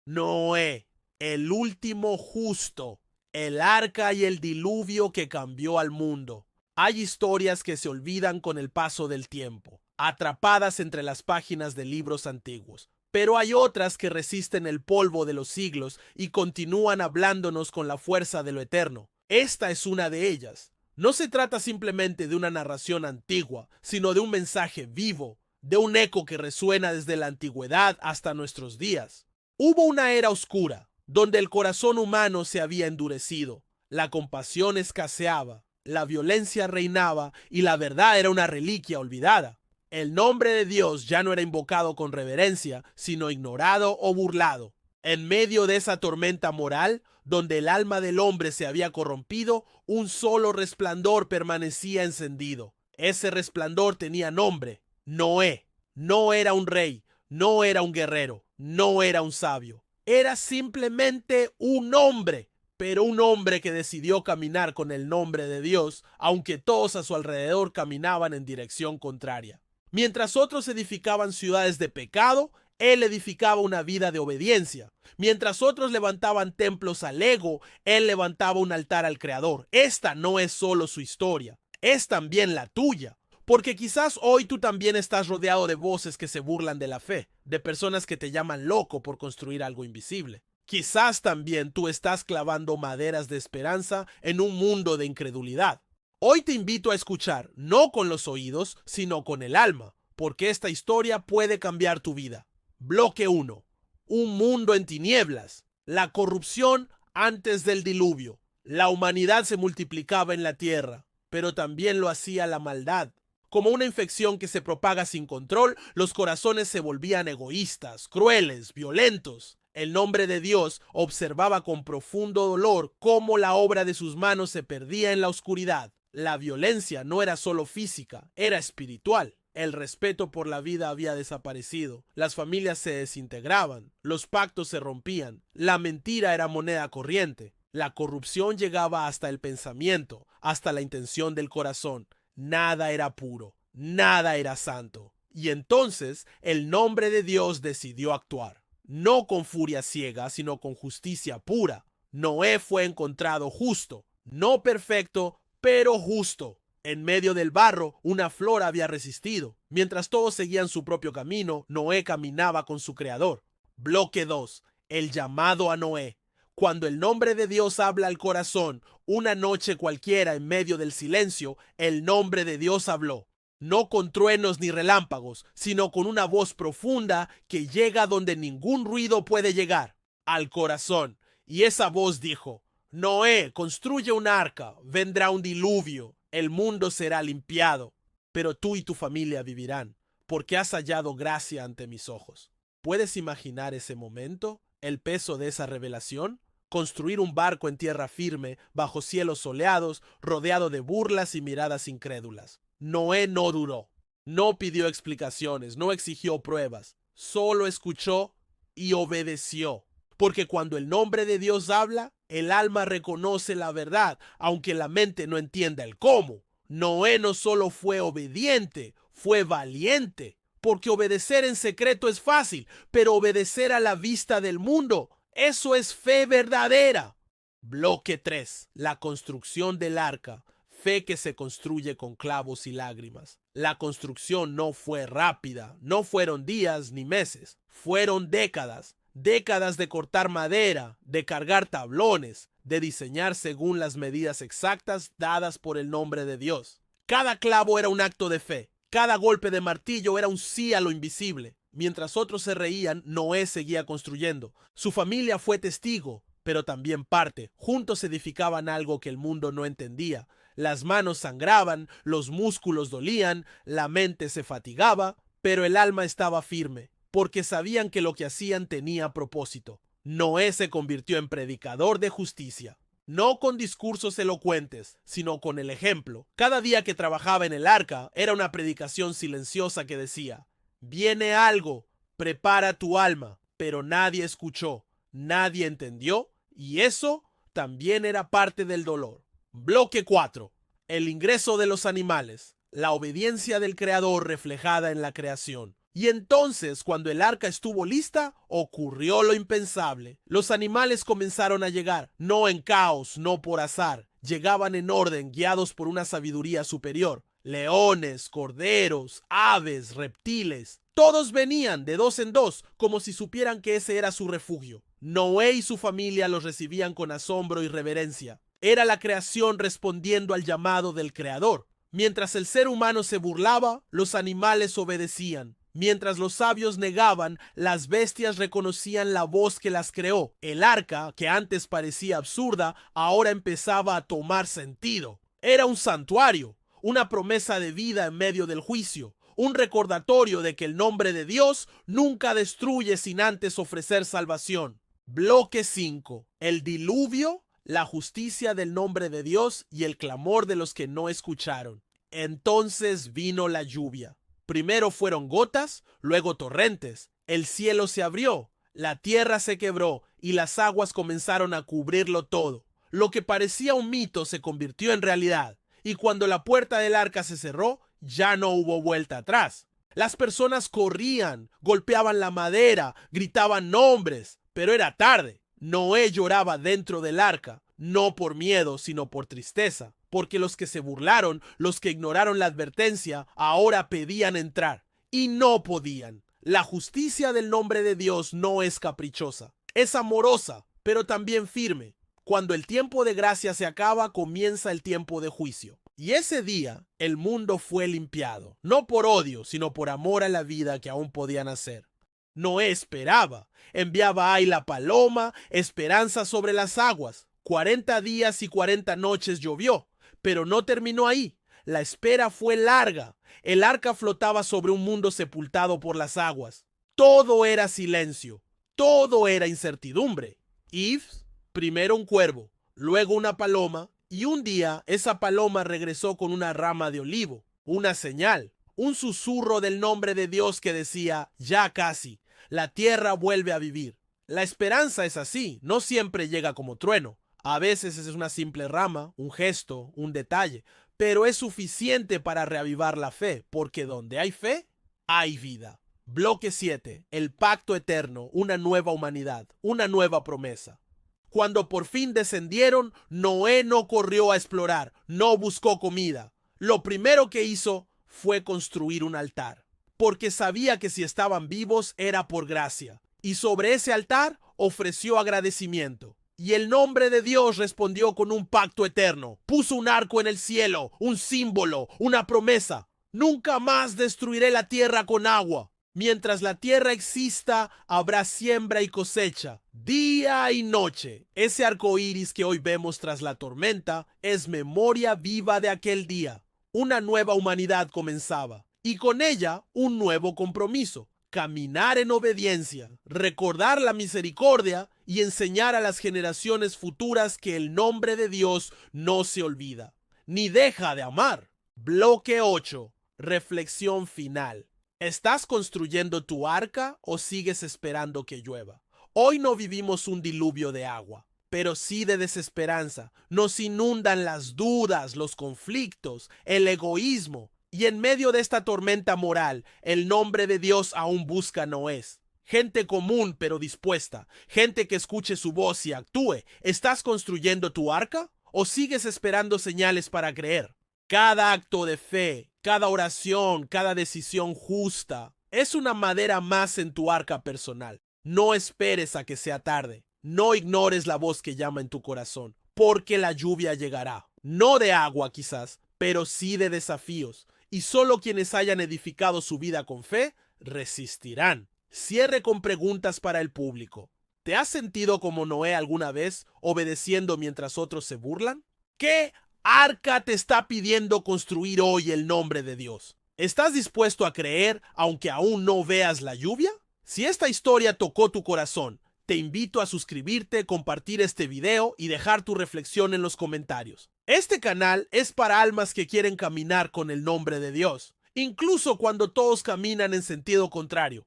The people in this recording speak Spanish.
Noé, el último justo, el arca y el diluvio que cambió al mundo. Hay historias que se olvidan con el paso del tiempo, atrapadas entre las páginas de libros antiguos. Pero hay otras que resisten el polvo de los siglos y continúan hablándonos con la fuerza de lo eterno. Esta es una de ellas. No se trata simplemente de una narración antigua, sino de un mensaje vivo, de un eco que resuena desde la antigüedad hasta nuestros días. Hubo una era oscura, donde el corazón humano se había endurecido, la compasión escaseaba, la violencia reinaba y la verdad era una reliquia olvidada. El nombre de Dios ya no era invocado con reverencia, sino ignorado o burlado. En medio de esa tormenta moral, donde el alma del hombre se había corrompido, un solo resplandor permanecía encendido. Ese resplandor tenía nombre: Noé. No era un rey, no era un guerrero, no era un sabio. Era simplemente un hombre, pero un hombre que decidió caminar con el nombre de Dios, aunque todos a su alrededor caminaban en dirección contraria. Mientras otros edificaban ciudades de pecado, él edificaba una vida de obediencia. Mientras otros levantaban templos al ego, él levantaba un altar al Creador. Esta no es solo su historia, es también la tuya. Porque quizás hoy tú también estás rodeado de voces que se burlan de la fe, de personas que te llaman loco por construir algo invisible. Quizás también tú estás clavando maderas de esperanza en un mundo de incredulidad. Hoy te invito a escuchar, no con los oídos, sino con el alma, porque esta historia puede cambiar tu vida. Bloque 1. Un mundo en tinieblas. La corrupción antes del diluvio. La humanidad se multiplicaba en la tierra, pero también lo hacía la maldad. Como una infección que se propaga sin control, los corazones se volvían egoístas, crueles, violentos. El nombre de Dios observaba con profundo dolor cómo la obra de sus manos se perdía en la oscuridad. La violencia no era solo física, era espiritual. El respeto por la vida había desaparecido, las familias se desintegraban, los pactos se rompían, la mentira era moneda corriente, la corrupción llegaba hasta el pensamiento, hasta la intención del corazón. Nada era puro, nada era santo. Y entonces el nombre de Dios decidió actuar, no con furia ciega, sino con justicia pura. Noé fue encontrado justo, no perfecto, pero justo. En medio del barro, una flor había resistido. Mientras todos seguían su propio camino, Noé caminaba con su creador. Bloque 2. El llamado a Noé. Cuando el nombre de Dios habla al corazón, una noche cualquiera en medio del silencio, el nombre de Dios habló. No con truenos ni relámpagos, sino con una voz profunda que llega donde ningún ruido puede llegar, al corazón. Y esa voz dijo: Noé, construye un arca, vendrá un diluvio, el mundo será limpiado, pero tú y tu familia vivirán, porque has hallado gracia ante mis ojos. ¿Puedes imaginar ese momento? ¿El peso de esa revelación? Construir un barco en tierra firme, bajo cielos soleados, rodeado de burlas y miradas incrédulas. Noé no dudó, no pidió explicaciones, no exigió pruebas, solo escuchó y obedeció. Porque cuando el nombre de Dios habla, el alma reconoce la verdad, aunque la mente no entienda el cómo. Noé no solo fue obediente, fue valiente. Porque obedecer en secreto es fácil, pero obedecer a la vista del mundo, eso es fe verdadera. Bloque 3. La construcción del arca. Fe que se construye con clavos y lágrimas. La construcción no fue rápida, no fueron días ni meses, fueron décadas. Décadas de cortar madera, de cargar tablones, de diseñar según las medidas exactas dadas por el nombre de Dios. Cada clavo era un acto de fe, cada golpe de martillo era un sí a lo invisible. Mientras otros se reían, Noé seguía construyendo. Su familia fue testigo, pero también parte. Juntos edificaban algo que el mundo no entendía. Las manos sangraban, los músculos dolían, la mente se fatigaba, pero el alma estaba firme, porque sabían que lo que hacían tenía propósito. Noé se convirtió en predicador de justicia, no con discursos elocuentes, sino con el ejemplo. Cada día que trabajaba en el arca era una predicación silenciosa que decía: viene algo, prepara tu alma. Pero nadie escuchó, nadie entendió, y eso también era parte del dolor. Bloque 4. El ingreso de los animales, la obediencia del Creador reflejada en la creación. Y entonces, cuando el arca estuvo lista, ocurrió lo impensable. Los animales comenzaron a llegar, no en caos, no por azar. Llegaban en orden, guiados por una sabiduría superior. Leones, corderos, aves, reptiles. Todos venían de dos en dos, como si supieran que ese era su refugio. Noé y su familia los recibían con asombro y reverencia. Era la creación respondiendo al llamado del Creador. Mientras el ser humano se burlaba, los animales obedecían. Mientras los sabios negaban, las bestias reconocían la voz que las creó. El arca, que antes parecía absurda, ahora empezaba a tomar sentido. Era un santuario, una promesa de vida en medio del juicio, un recordatorio de que el nombre de Dios nunca destruye sin antes ofrecer salvación. Bloque 5. El diluvio, la justicia del nombre de Dios y el clamor de los que no escucharon. Entonces vino la lluvia. Primero fueron gotas, luego torrentes. El cielo se abrió, la tierra se quebró y las aguas comenzaron a cubrirlo todo. Lo que parecía un mito se convirtió en realidad. Y cuando la puerta del arca se cerró, ya no hubo vuelta atrás. Las personas corrían, golpeaban la madera, gritaban nombres, pero era tarde. Noé lloraba dentro del arca, no por miedo, sino por tristeza, porque los que se burlaron, los que ignoraron la advertencia, ahora pedían entrar, y no podían. La justicia del nombre de Dios no es caprichosa, es amorosa, pero también firme. Cuando el tiempo de gracia se acaba, comienza el tiempo de juicio. Y ese día, el mundo fue limpiado, no por odio, sino por amor a la vida que aún podía nacer. Noé esperaba, enviaba ahí la paloma, esperanza sobre las aguas. 40 días y 40 noches llovió, pero no terminó ahí. La espera fue larga. El arca flotaba sobre un mundo sepultado por las aguas. Todo era silencio, todo era incertidumbre. Yves, primero un cuervo, luego una paloma, y un día esa paloma regresó con una rama de olivo, una señal, un susurro del nombre de Dios que decía, ya casi, la tierra vuelve a vivir. La esperanza es así, no siempre llega como trueno. A veces es una simple rama, un gesto, un detalle, pero es suficiente para reavivar la fe, porque donde hay fe, hay vida. Bloque 7. El pacto eterno, una nueva humanidad, una nueva promesa. Cuando por fin descendieron, Noé no corrió a explorar, no buscó comida. Lo primero que hizo fue construir un altar, porque sabía que si estaban vivos era por gracia. Y sobre ese altar ofreció agradecimiento. Y el nombre de Dios respondió con un pacto eterno. Puso un arco en el cielo, un símbolo, una promesa. Nunca más destruiré la tierra con agua. Mientras la tierra exista, habrá siembra y cosecha, día y noche. Ese arco iris que hoy vemos tras la tormenta es memoria viva de aquel día. Una nueva humanidad comenzaba, y con ella un nuevo compromiso. Caminar en obediencia, recordar la misericordia y enseñar a las generaciones futuras que el nombre de Dios no se olvida, ni deja de amar. Bloque 8. Reflexión final. ¿Estás construyendo tu arca o sigues esperando que llueva? Hoy no vivimos un diluvio de agua, pero sí de desesperanza. Nos inundan las dudas, los conflictos, el egoísmo. Y en medio de esta tormenta moral, el nombre de Dios aún busca Noés. Gente común pero dispuesta, gente que escuche su voz y actúe. ¿Estás construyendo tu arca o sigues esperando señales para creer? Cada acto de fe, cada oración, cada decisión justa es una madera más en tu arca personal. No esperes a que sea tarde. No ignores la voz que llama en tu corazón, porque la lluvia llegará. No de agua quizás, pero sí de desafíos. Y solo quienes hayan edificado su vida con fe resistirán. Cierre con preguntas para el público. ¿Te has sentido como Noé alguna vez, obedeciendo mientras otros se burlan? ¿Qué arca te está pidiendo construir hoy el nombre de Dios? ¿Estás dispuesto a creer aunque aún no veas la lluvia? Si esta historia tocó tu corazón, te invito a suscribirte, compartir este video y dejar tu reflexión en los comentarios. Este canal es para almas que quieren caminar con el nombre de Dios, incluso cuando todos caminan en sentido contrario.